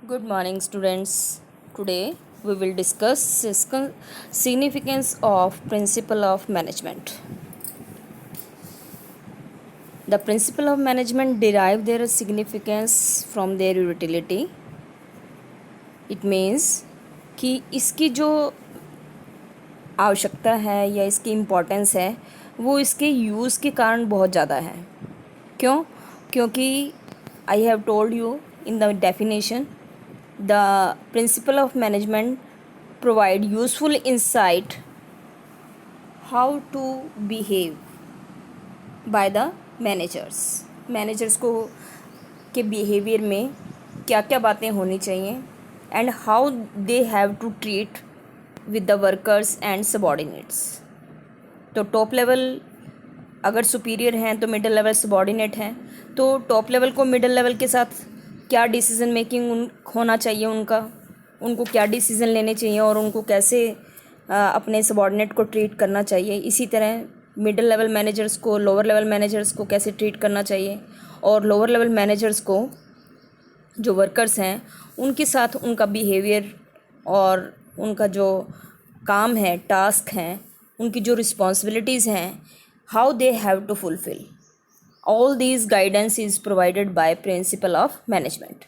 Good morning, students. Today we will discuss significance of principle of management. The principle of management derive their significance from their utility. It means कि इसकी जो आवश्यकता है या इसकी importance है वो इसके यूज़ के कारण बहुत ज़्यादा है। क्यों? क्योंकि I have told you in the definition the principle of management provide useful insight how to behave by the managers को के बिहेवियर में क्या क्या बातें होनी चाहिए and how they have to treat with the workers and subordinates. तो top level अगर सुपीरियर हैं तो मिडिल लेवल सबॉर्डिनेट हैं, तो टॉप लेवल को मिडिल लेवल के साथ क्या डिसीज़न मेकिंग होना चाहिए, उनको क्या डिसीज़न लेने चाहिए और उनको कैसे अपने सबॉर्डिनेट को ट्रीट करना चाहिए। इसी तरह मिडिल लेवल मैनेजर्स को लोअर लेवल मैनेजर्स को कैसे ट्रीट करना चाहिए और लोअर लेवल मैनेजर्स को जो वर्कर्स हैं उनके साथ उनका बिहेवियर और उनका जो काम है, टास्क हैं, उनकी जो रिस्पॉन्सिबिलिटीज़ हैं, how they have to fulfil. All these guidance is provided by principle of management.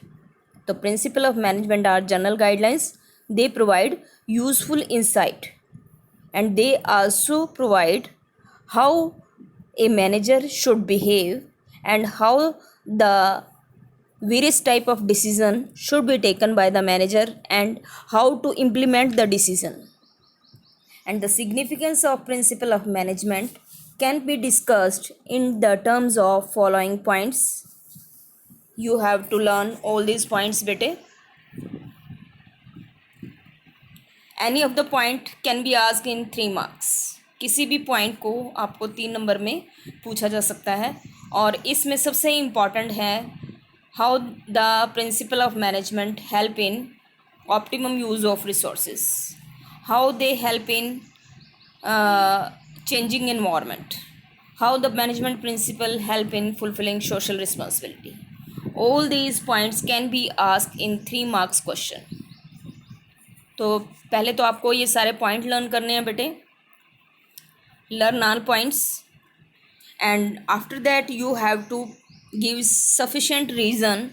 The principle of management are general guidelines. They provide useful insight and they also provide how a manager should behave and how the various type of decision should be taken by the manager and how to implement the decision. And the significance of principle of management can be discussed in the terms of following points. You have to learn all these points bete. Any of the point can be asked in 3 marks. किसी भी point को आपको 3 number में पूछा जा सकता है और इसमें सबसे इम्पॉर्टेंट है how the principal of management help in optimum use of resources, how they help in changing environment, how the management principle help in fulfilling social responsibility. All these points can be asked in 3 marks question. तो पहले तो आपको ये सारे point learn करने हैं बेटे, learn all points and after that you have to give sufficient reason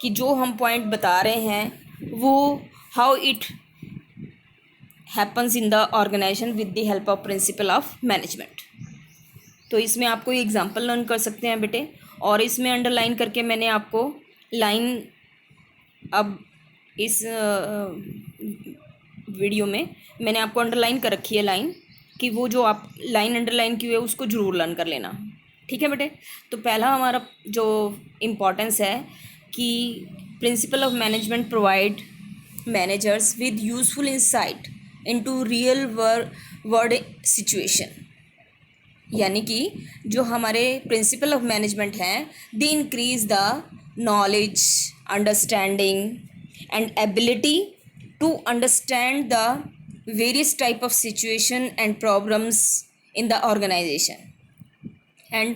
कि जो हम पॉइंट बता रहे हैं वो how it happens in the organisation with the help of principle of management. तो इसमें आपको एग्जांपल लर्न कर सकते हैं बेटे, और इसमें अंडरलाइन करके मैंने आपको लाइन, अब इस वीडियो में मैंने आपको अंडरलाइन कर रखी है लाइन, कि वो जो आप लाइन अंडरलाइन की हुई है उसको ज़रूर लर्न कर लेना, ठीक है बेटे। तो पहला हमारा जो इम्पोर्टेंस है कि principle of management provide managers with useful insight into real world situation. यानी कि जो हमारे प्रिंसिपल ऑफ मैनेजमेंट हैं, they increase the knowledge, understanding and ability to understand the various type of situation and problems in the organisation and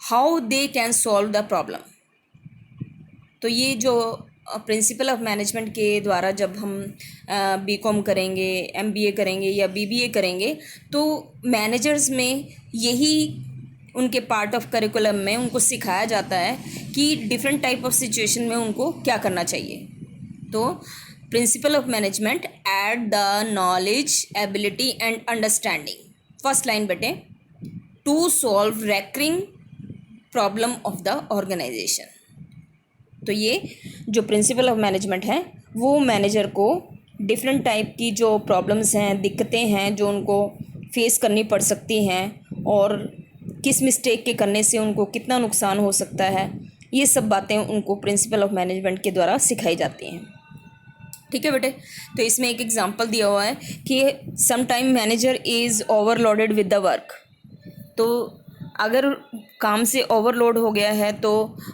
how they can solve the problem. तो ये जो principal of management के द्वारा जब हम BCom करेंगे, MBA करेंगे या बीबीए करेंगे, तो मैनेजर्स में यही उनके पार्ट ऑफ करिकुलम में उनको सिखाया जाता है कि डिफरेंट टाइप ऑफ सिचुएशन में उनको क्या करना चाहिए। तो principle of management add the knowledge, ability and understanding, first line बेटे, to solve recurring problem of the organisation. तो ये जो प्रिंसिपल ऑफ मैनेजमेंट है वो मैनेजर को डिफरेंट टाइप की जो प्रॉब्लम्स हैं, दिक्कतें हैं जो उनको फेस करनी पड़ सकती हैं और किस मिस्टेक के करने से उनको कितना नुकसान हो सकता है, ये सब बातें उनको प्रिंसिपल ऑफ मैनेजमेंट के द्वारा सिखाई जाती हैं, ठीक है बेटे। तो इसमें एक एग्जांपल दिया हुआ है कि some time manager is overloaded with the work. तो अगर काम से ओवरलोड हो गया है तो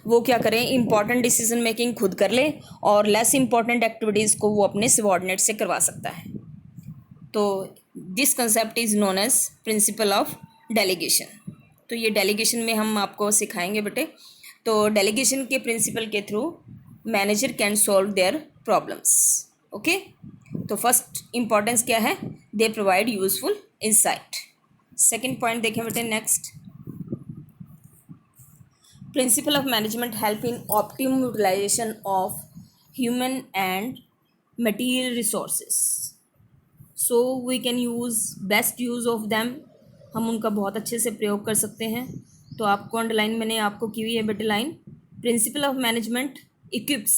वो क्या करें, इम्पॉर्टेंट डिसीजन मेकिंग खुद कर ले और लेस इम्पॉर्टेंट एक्टिविटीज़ को वो अपने सबॉर्डिनेट से करवा सकता है। तो this concept is known as principle of delegation. तो ये डेलीगेशन में हम आपको सिखाएंगे बेटे। तो डेलीगेशन के प्रिंसिपल के through manager can solve their problems. Okay, तो फर्स्ट इंपॉर्टेंस क्या है? They provide useful insight. Second point देखें बेटे. Next, principle of management help in optimum utilization of human and material resources. So we can use best use of them. हम उनका बहुत अच्छे से प्रयोग कर सकते हैं. तो आपको अंडरलाइन मैंने आपको की हुई है बेटे line. Principal of management equips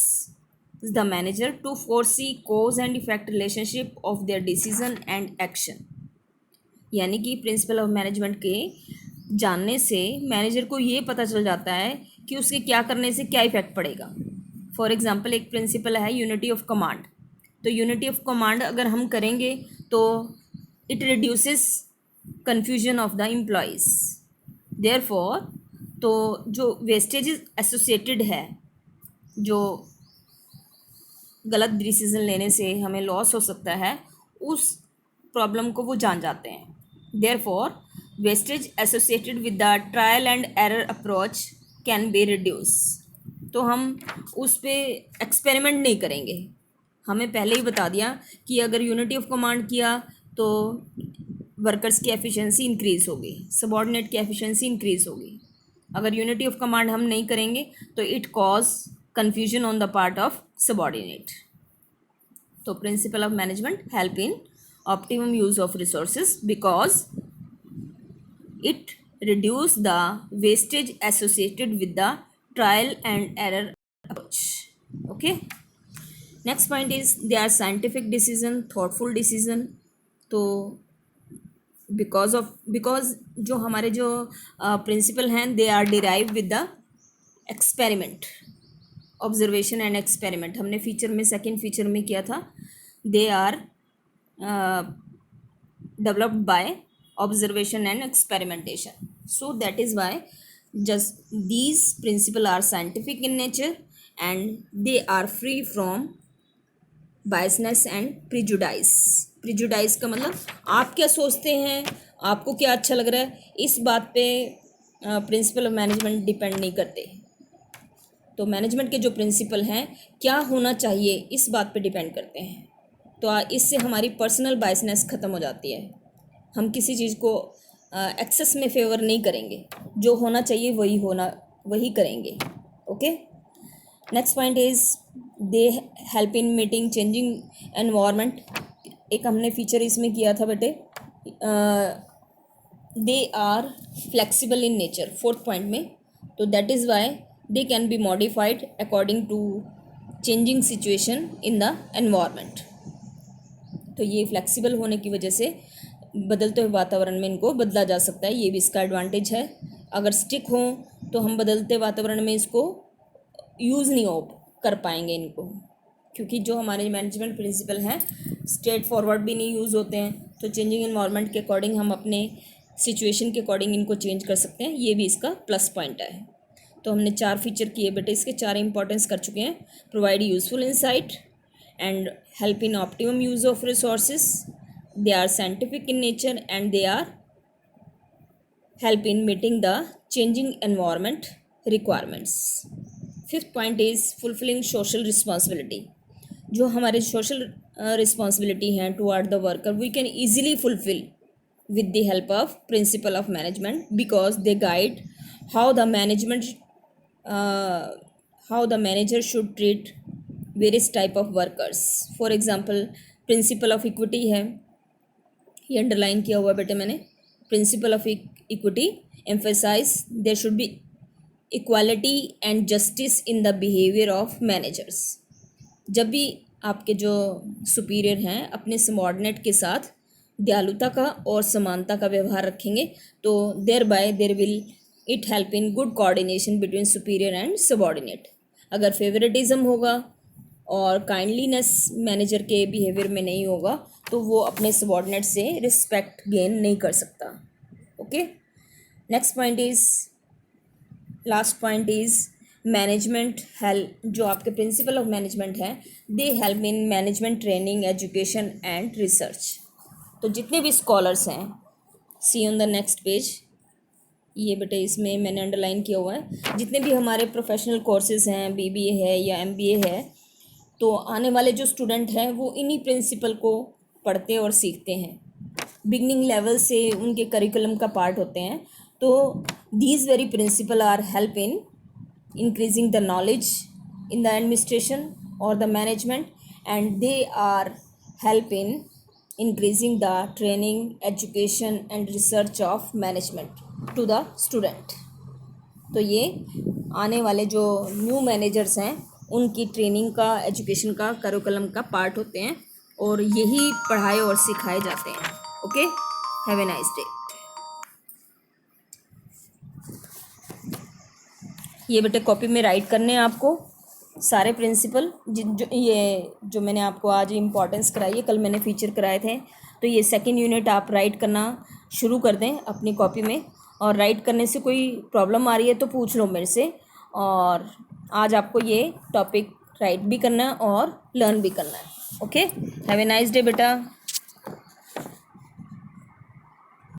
the manager to foresee cause and effect relationship of their decision and action. यानी कि प्रिंसिपल ऑफ मैनेजमेंट के जानने से मैनेजर को ये पता चल जाता है कि उसके क्या करने से क्या इफेक्ट पड़ेगा. फॉर एग्जांपल एक प्रिंसिपल है यूनिटी ऑफ कमांड. तो यूनिटी ऑफ कमांड अगर हम करेंगे तो it reduces confusion of the employees. Therefore तो जो वेस्टेज एसोसिएटेड है, जो गलत डिसीज़न लेने से हमें लॉस हो सकता है, उस प्रॉब्लम को वो जान जाते हैं. Therefore wastage associated with the trial and error approach can be reduce. तो हम उस पर एक्सपेरिमेंट नहीं करेंगे. हमें पहले ही बता दिया कि अगर यूनिटी ऑफ कमांड किया तो वर्कर्स की एफिशिएंसी इंक्रीज़ होगी, सबऑर्डिनेट की एफिशिएंसी इंक्रीज़ होगी. अगर यूनिटी ऑफ कमांड हम नहीं करेंगे तो it cause confusion on the part of subordinate. So principle of management help in optimum use of resources because it reduce the wastage associated with the trial and error approach. Okay, next point is they are scientific decision, thoughtful decision. तो because जो हमारे जो principle हैं they are derive with the experiment, observation and experiment. हमने feature में second feature में किया था. They are developed by observation and experimentation. So that is why just these principle are scientific in nature and they are free from biasness and prejudice. Prejudice का मतलब आप क्या सोचते हैं, आपको क्या अच्छा लग रहा है, इस बात पे प्रिंसिपल ऑफ मैनेजमेंट डिपेंड नहीं करते. तो मैनेजमेंट के जो प्रिंसिपल हैं क्या होना चाहिए इस बात पे डिपेंड करते हैं. तो इससे हमारी पर्सनल बायसनेस ख़त्म हो जाती है. हम किसी चीज़ को एक्सेस में फेवर नहीं करेंगे. जो होना चाहिए वही करेंगे. Okay, next point is they help in meeting changing environment. एक हमने फीचर इसमें किया था बेटे. They are flexible in nature, fourth point में. तो that is why they can be modified according to changing situation in the environment. तो ये फ्लेक्सिबल होने की वजह से बदलते हुए वातावरण में इनको बदला जा सकता है. ये भी इसका एडवांटेज है. अगर स्टिक हो तो हम बदलते वातावरण में इसको यूज़ नहीं कर पाएंगे इनको, क्योंकि जो हमारे मैनेजमेंट प्रिंसिपल हैं स्ट्रेट फॉरवर्ड भी नहीं यूज़ होते हैं. तो चेंजिंग एनवायरनमेंट के अकॉर्डिंग हम अपने सिचुएशन के अकॉर्डिंग इनको चेंज कर सकते हैं. ये भी इसका प्लस पॉइंट है. तो हमने 4 फीचर किए बेटे, इसके 4 इंपॉर्टेंस कर चुके हैं. Provide useful insight and help in optimum use of resources. They are scientific in nature and they are help in meeting the changing environment requirements. Fifth point is fulfilling social responsibility. जो हमारे social responsibility हैं toward the worker we can easily fulfil with the help of principle of management because they guide how the manager should treat various type of workers. For example, principle of equity है, ये underline किया हुआ बेटे मैंने. principle of equity emphasize there should be equality and justice in the behavior of managers. जब भी आपके जो सुपीरियर हैं अपने सबऑर्डिनेट के साथ दयालुता का और समानता का व्यवहार रखेंगे तो thereby there will it help in good coordination between superior and subordinate. अगर फेवरेटिज्म होगा और काइंडलीनेस मैनेजर के बिहेवियर में नहीं होगा तो वो अपने सबऑर्डिनेट से रिस्पेक्ट गेन नहीं कर सकता. Okay, next point is last point is management help. जो आपके प्रिंसिपल ऑफ मैनेजमेंट है दे help in management training, education and research. तो जितने भी स्कॉलर्स हैं सी ऑन द नेक्स्ट पेज. ये बेटे इसमें मैंने अंडरलाइन किया हुआ है, जितने भी हमारे प्रोफेशनल कोर्सेज हैं, बीबीए है या एमबीए है, तो आने वाले जो स्टूडेंट हैं वो इन्हीं प्रिंसिपल को पढ़ते और सीखते हैं, बिगनिंग लेवल से उनके करिकुलम का पार्ट होते हैं। तो these very principle are help in increasing the knowledge in the administration और the management, and they are help in increasing the training, education and research of management to the student। तो ये आने वाले जो new managers हैं उनकी training का, education का, करिकुलम का पार्ट होते हैं और यही पढ़ाए और सिखाए जाते हैं। Okay, have a nice day. ये बेटे कॉपी में राइट करने हैं आपको सारे प्रिंसिपल, जो मैंने आपको आज इम्पोर्टेंस कराई है, कल मैंने फीचर कराए थे। तो ये सेकंड यूनिट आप राइट करना शुरू कर दें अपनी कॉपी में, और राइट करने से कोई प्रॉब्लम आ रही है तो पूछ लो मेरे से। और आज आपको ये टॉपिक राइट भी करना है और लर्न भी करना है। Okay, have a nice day बेटा।